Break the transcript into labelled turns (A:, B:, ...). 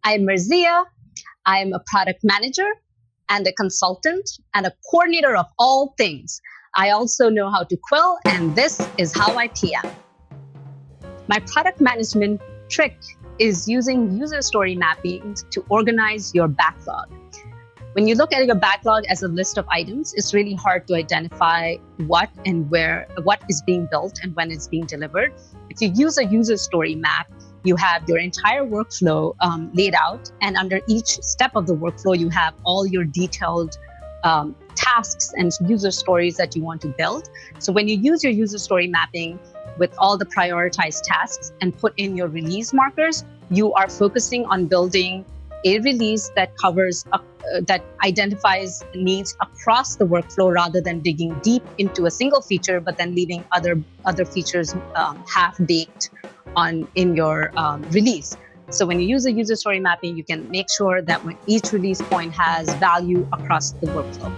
A: I'm Merziyah. I'm a product manager and a consultant and a coordinator of all things. I also know how to quill, and this is how I PM. My product management trick is using user story mappings to organize your backlog. When you look at your backlog as a list of items, it's really hard to identify what and where, what is being built and when it's being delivered. If you use a user story map, you have your entire workflow laid out, and under each step of the workflow, you have all your detailed tasks and user stories that you want to build. So when you use your user story mapping with all the prioritized tasks and put in your release markers, you are focusing on building a release that covers, that identifies needs across the workflow rather than digging deep into a single feature, but then leaving other features half-baked in your release. So when you use a user story mapping, you can make sure that when each release point has value across the workflow.